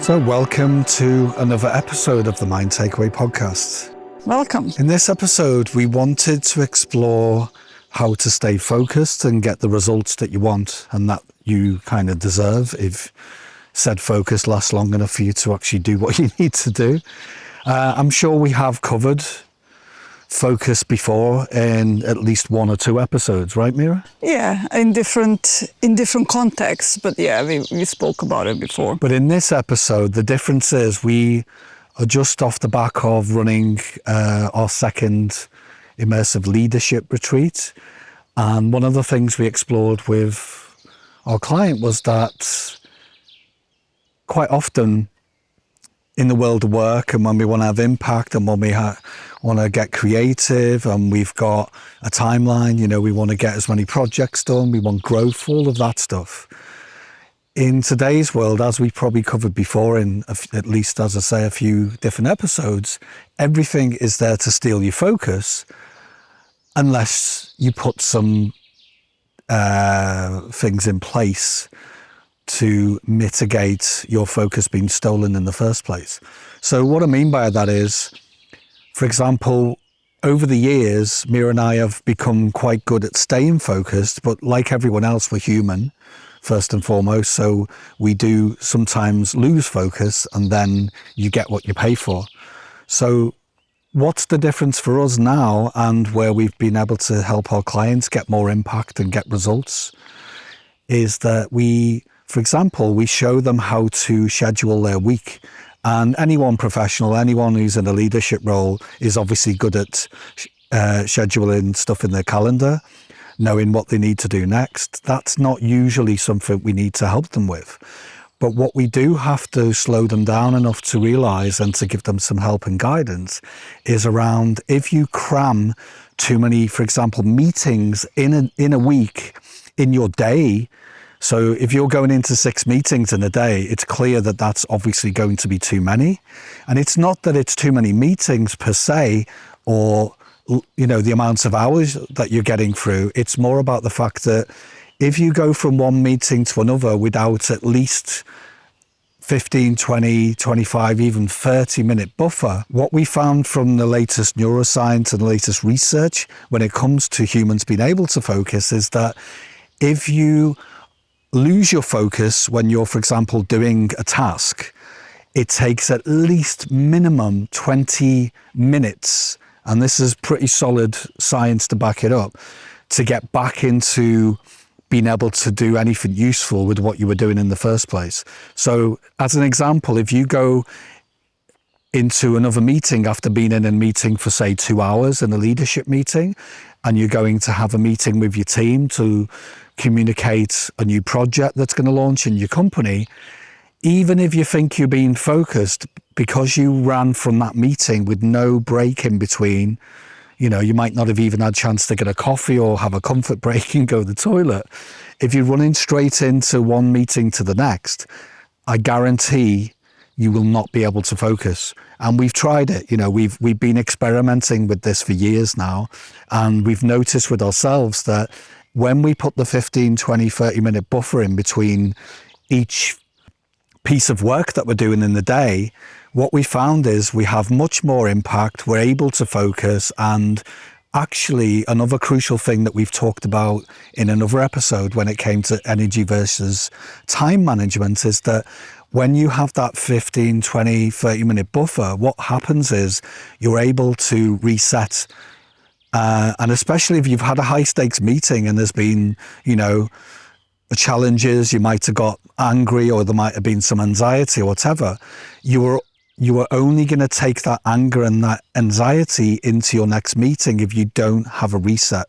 So welcome to another episode of the Mind Takeaway podcast. Welcome. In this episode, we wanted to explore how to stay focused and get the results that you want and that you kind of deserve if said focus lasts long enough for you to actually do what you need to do. I'm sure we have covered focus before in at least one or two episodes, right, Mira? Yeah, in different contexts, but yeah, we spoke about it before. But in this episode, the difference is we are just off the back of running our second Immersive leadership retreat. And one of the things we explored with our client was that quite often in the world of work and when we want to have impact and when we want to get creative and we've got a timeline, we want to get as many projects done, we want growth, all of that stuff. In today's world, as we probably covered before in at least, as I say, a few different episodes, everything is there to steal your focus unless you put some things in place to mitigate your focus being stolen in the first place. So what I mean by that is, for example, over the years, Mira and I have become quite good at staying focused, but like everyone else, we're human, first and foremost. So we do sometimes lose focus and then you get what you pay for. So what's the difference for us now and where we've been able to help our clients get more impact and get results is that for example, we show them how to schedule their week. And anyone professional, anyone who's in a leadership role is obviously good at scheduling stuff in their calendar, knowing what they need to do next. That's not usually something we need to help them with. But what we do have to slow them down enough to realize and to give them some help and guidance is around if you cram too many, for example, meetings in a week in your day. So if you're going into 6 meetings in a day, it's clear that that's obviously going to be too many. And it's not that it's too many meetings per se, or, the amounts of hours that you're getting through. It's more about the fact that if you go from one meeting to another without at least 15, 20, 25, even 30-minute buffer, what we found from the latest neuroscience and the latest research when it comes to humans being able to focus is that if you lose your focus when you're, for example, doing a task, it takes at least minimum 20 minutes, and this is pretty solid science to back it up, to get back into being able to do anything useful with what you were doing in the first place. So as an example, if you go into another meeting after being in a meeting for, say, 2 hours in a leadership meeting, and you're going to have a meeting with your team to communicate a new project that's going to launch in your company, even if you think you're being focused, because you ran from that meeting with no break in between, you might not have even had a chance to get a coffee or have a comfort break and go to the toilet. If you're running straight into one meeting to the next, I guarantee you will not be able to focus. And we've tried it. We've been experimenting with this for years now. And we've noticed with ourselves that when we put the 15, 20, 30-minute buffer in between each piece of work that we're doing in the day, what we found is we have much more impact. We're able to focus. And actually, another crucial thing that we've talked about in another episode when it came to energy versus time management is that when you have that 15, 20, 30-minute buffer, what happens is you're able to reset. And especially if you've had a high-stakes meeting and there's been, challenges, you might have got angry or there might have been some anxiety or whatever, you are only going to take that anger and that anxiety into your next meeting if you don't have a reset.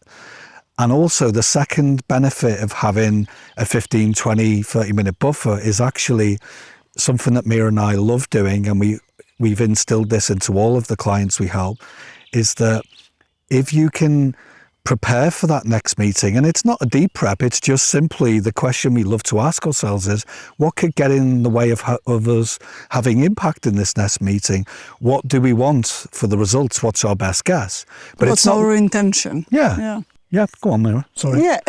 And also the second benefit of having a 15, 20, 30-minute buffer is actually something that Mira and I love doing, and we've instilled this into all of the clients we help, is that if you can prepare for that next meeting, and it's not a deep prep, it's just simply the question we love to ask ourselves is, what could get in the way of us having impact in this next meeting? What do we want for the results? What's our best guess? But what's our intention? Yeah. Yeah, go on, Mira. Sorry. Yeah,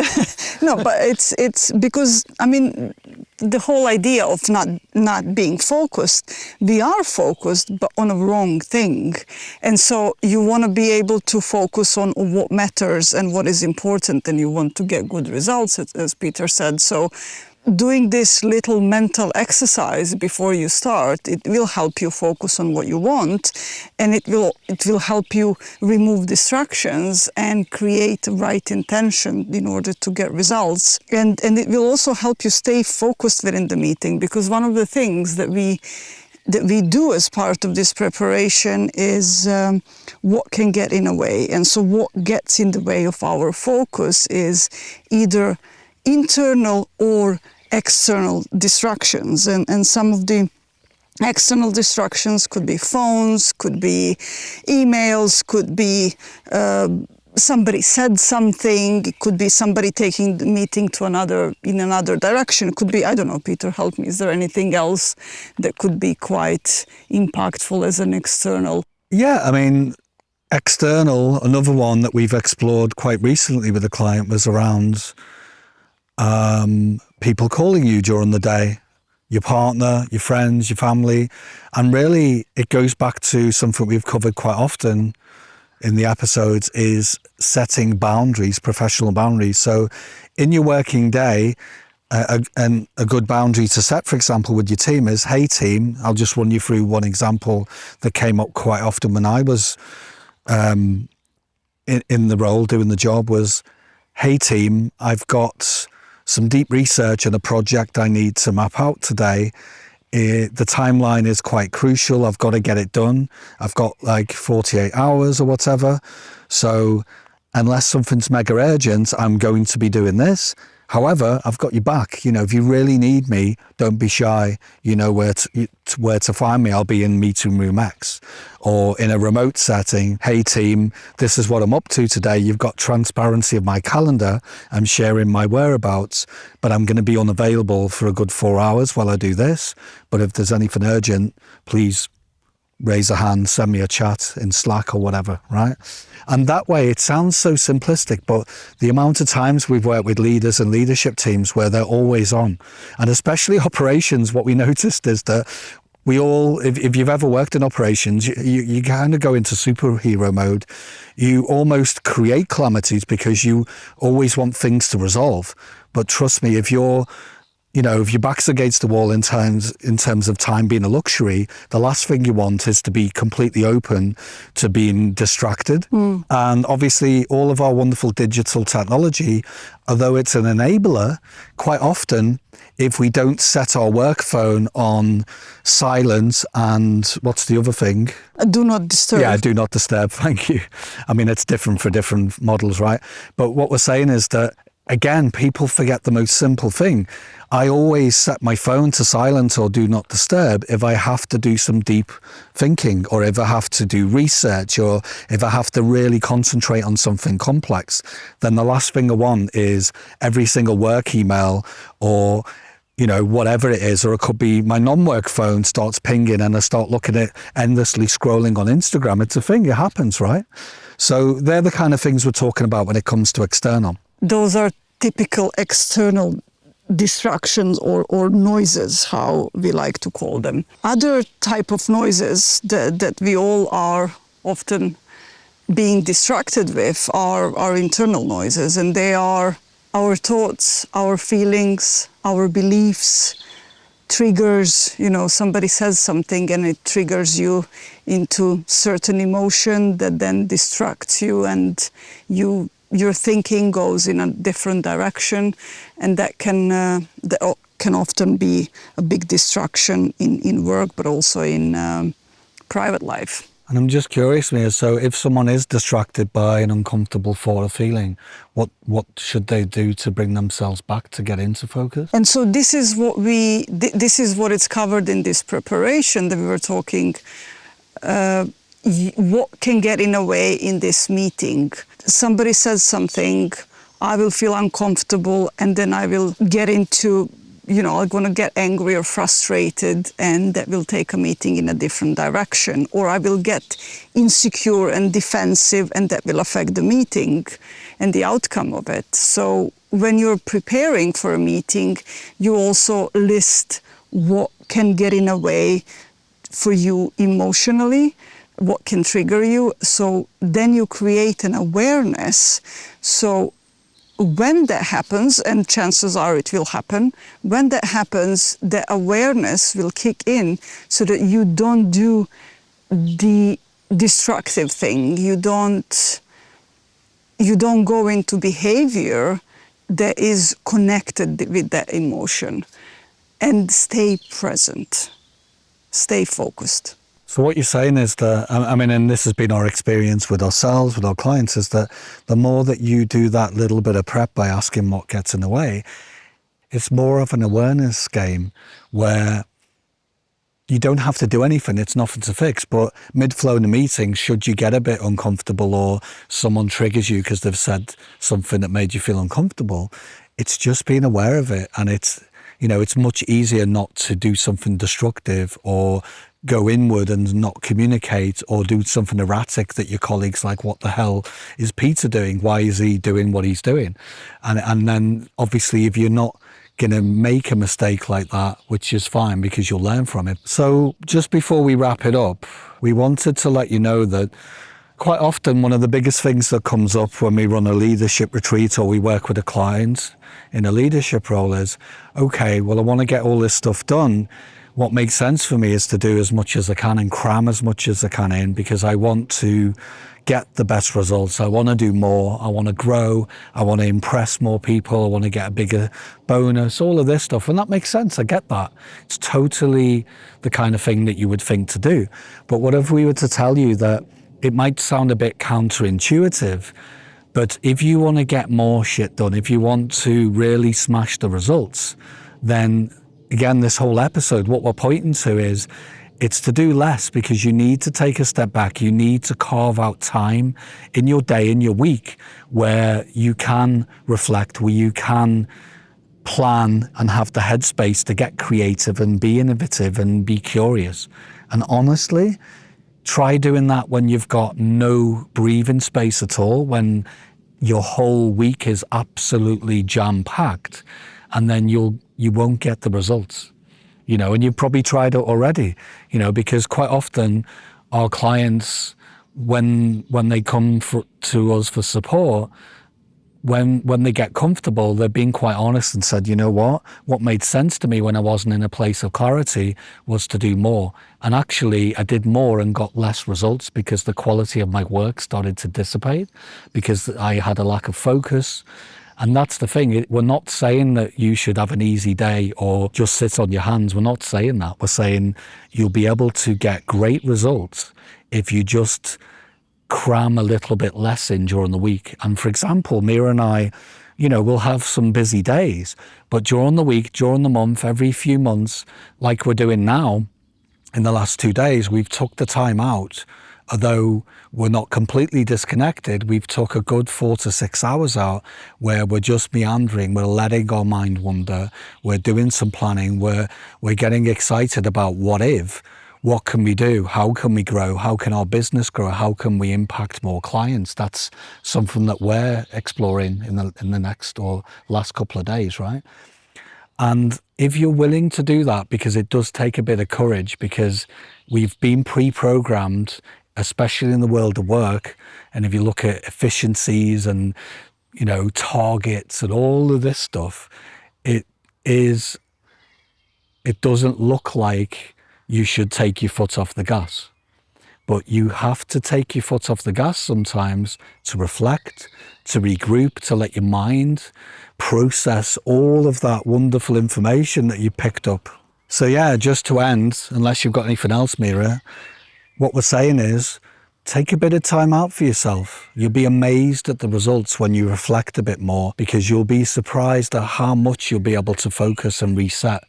no, but it's because, I mean, the whole idea of not being focused, we are focused, but on a wrong thing. And so you want to be able to focus on what matters and what is important, and you want to get good results, as Peter said. So doing this little mental exercise before you start, it will help you focus on what you want, and it will help you remove distractions and create the right intention in order to get results. And it will also help you stay focused within the meeting, because one of the things that we do as part of this preparation is what can get in the way. And so what gets in the way of our focus is either internal or external distractions, and some of the external distractions could be phones, could be emails, could be somebody said something, it could be somebody taking the meeting to in another direction, it could be, I don't know, Peter, help me, is there anything else that could be quite impactful as an external? Yeah, I mean, external, another one that we've explored quite recently with a client was around people calling you during the day, your partner, your friends, your family. And really it goes back to something we've covered quite often in the episodes, is setting boundaries, professional boundaries. So in your working day, a good boundary to set, for example, with your team is, hey team, I'll just run you through one example that came up quite often when I was in the role doing the job was, hey team, I've got some deep research and a project I need to map out today. The timeline is quite crucial. I've got to get it done. I've got like 48 hours or whatever. So unless something's mega urgent, I'm going to be doing this. However, I've got your back. You know, if you really need me, don't be shy. You know where to find me. I'll be in meeting room X. Or in a remote setting, hey team, this is what I'm up to today. You've got transparency of my calendar. I'm sharing my whereabouts, but I'm going to be unavailable for a good 4 hours while I do this. But if there's anything urgent, please raise a hand, send me a chat in Slack or whatever, right? And that way, it sounds so simplistic, but the amount of times we've worked with leaders and leadership teams where they're always on, and especially operations, what we noticed is that we all, if you've ever worked in operations, you kind of go into superhero mode. You almost create calamities because you always want things to resolve. But trust me, if your back's against the wall in terms of time being a luxury, the last thing you want is to be completely open to being distracted. And obviously all of our wonderful digital technology, although it's an enabler, quite often, if we don't set our work phone on silent and what's the other thing? Do not disturb. Yeah, do not disturb. Thank you. I mean, it's different for different models, right? But what we're saying is that, again, people forget the most simple thing. I always set my phone to silent or do not disturb if I have to do some deep thinking, or if I have to do research, or if I have to really concentrate on something complex. Then the last thing I want is every single work email or whatever it is, or it could be my non-work phone starts pinging and I start looking at endlessly scrolling on Instagram. It's a thing, it happens, right? So they're the kind of things we're talking about when it comes to external. Those are typical external distractions or noises, how we like to call them. Other type of noises that we all are often being distracted with are internal noises, and they are our thoughts, our feelings, our beliefs, triggers. Somebody says something and it triggers you into certain emotion that then distracts you, and your thinking goes in a different direction, and that can often be a big distraction in work, but also in private life. And I'm just curious, Mia, so if someone is distracted by an uncomfortable thought or feeling, what should they do to bring themselves back to get into focus? And so this is what it's covered in this preparation that we were talking. What can get in the way in this meeting? Somebody says something, I will feel uncomfortable, and then I will get into are going to get angry or frustrated, and that will take a meeting in a different direction. Or I will get insecure and defensive, and that will affect the meeting and the outcome of it. So when you're preparing for a meeting, you also list what can get in a way for you emotionally, what can trigger you. So then you create an awareness. So when that happens, and chances are it will happen, when that happens, the awareness will kick in so that you don't do the destructive thing. You don't go into behavior that is connected with that emotion. And stay present, stay focused. So what you're saying is that, I mean, and this has been our experience with ourselves, with our clients, is that the more that you do that little bit of prep by asking what gets in the way, it's more of an awareness game where you don't have to do anything. It's nothing to fix. But mid-flow in a meeting, should you get a bit uncomfortable or someone triggers you because they've said something that made you feel uncomfortable, it's just being aware of it. And it's much easier not to do something destructive or go inward and not communicate or do something erratic that your colleagues like, what the hell is Peter doing? Why is he doing what he's doing? And then obviously if you're not going to make a mistake like that, which is fine because you'll learn from it. So just before we wrap it up, we wanted to let you know that quite often one of the biggest things that comes up when we run a leadership retreat or we work with a client in a leadership role is, okay, well, I want to get all this stuff done. What makes sense for me is to do as much as I can and cram as much as I can in because I want to get the best results. I want to do more. I want to grow. I want to impress more people. I want to get a bigger bonus, all of this stuff. And that makes sense. I get that. It's totally the kind of thing that you would think to do. But what if we were to tell you that it might sound a bit counterintuitive, but if you want to get more shit done, if you want to really smash the results, then again, this whole episode, what we're pointing to is it's to do less because you need to take a step back. You need to carve out time in your day, in your week, where you can reflect, where you can plan and have the headspace to get creative and be innovative and be curious. And honestly, try doing that when you've got no breathing space at all, when your whole week is absolutely jam-packed, and then you won't get the results, and you've probably tried it already, because quite often our clients, when they come to us for support, when they get comfortable, they're being quite honest and said, what made sense to me when I wasn't in a place of clarity was to do more. And actually I did more and got less results because the quality of my work started to dissipate because I had a lack of focus. And that's the thing. We're not saying that you should have an easy day or just sit on your hands. We're not saying that. We're saying you'll be able to get great results if you just cram a little bit less in during the week. And for example, Mira and I, we'll have some busy days, but during the week, during the month, every few months, like we're doing now, in the last 2 days, we've took the time out. Although we're not completely disconnected, we've took a good 4 to 6 hours out where we're just meandering, we're letting our mind wander, we're doing some planning, we're getting excited about what can we do, how can we grow, how can our business grow, how can we impact more clients. That's something that we're exploring in the next or last couple of days, right? And if you're willing to do that, because it does take a bit of courage, because we've been pre-programmed, especially in the world of work. And if you look at efficiencies and, targets and all of this stuff, it doesn't look like you should take your foot off the gas. But you have to take your foot off the gas sometimes to reflect, to regroup, to let your mind process all of that wonderful information that you picked up. So yeah, just to end, unless you've got anything else, Mira, what we're saying is take a bit of time out for yourself. You'll be amazed at the results when you reflect a bit more, because you'll be surprised at how much you'll be able to focus and reset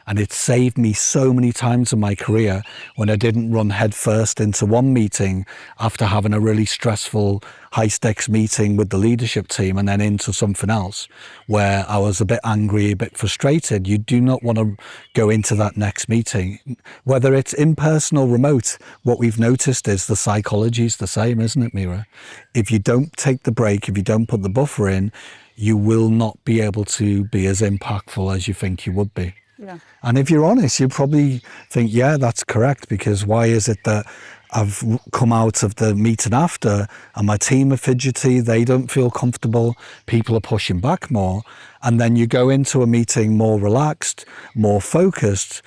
And it saved me so many times in my career when I didn't run headfirst into one meeting after having a really stressful, high-stakes meeting with the leadership team and then into something else where I was a bit angry, a bit frustrated. You do not want to go into that next meeting. Whether it's in-person or remote, what we've noticed is the psychology is the same, isn't it, Mira? If you don't take the break, if you don't put the buffer in, you will not be able to be as impactful as you think you would be. Yeah. And if you're honest, you probably think, yeah, that's correct, because why is it that I've come out of the meeting after and my team are fidgety, they don't feel comfortable, people are pushing back more, and then you go into a meeting more relaxed, more focused,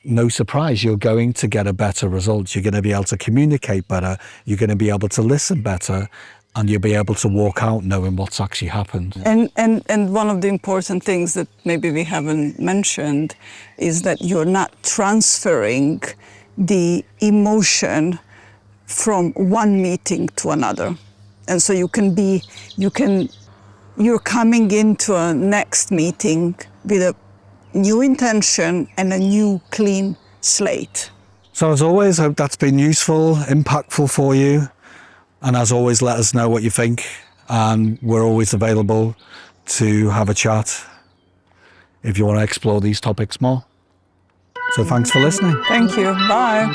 no surprise, you're going to get a better result. You're going to be able to communicate better, you're going to be able to listen better, and you'll be able to walk out knowing what's actually happened. And one of the important things that maybe we haven't mentioned is that you're not transferring the emotion from one meeting to another. And so you're coming into a next meeting with a new intention and a new clean slate. So as always, I hope that's been useful, impactful for you. And as always, let us know what you think. And we're always available to have a chat if you want to explore these topics more. So thanks for listening. Thank you. Bye.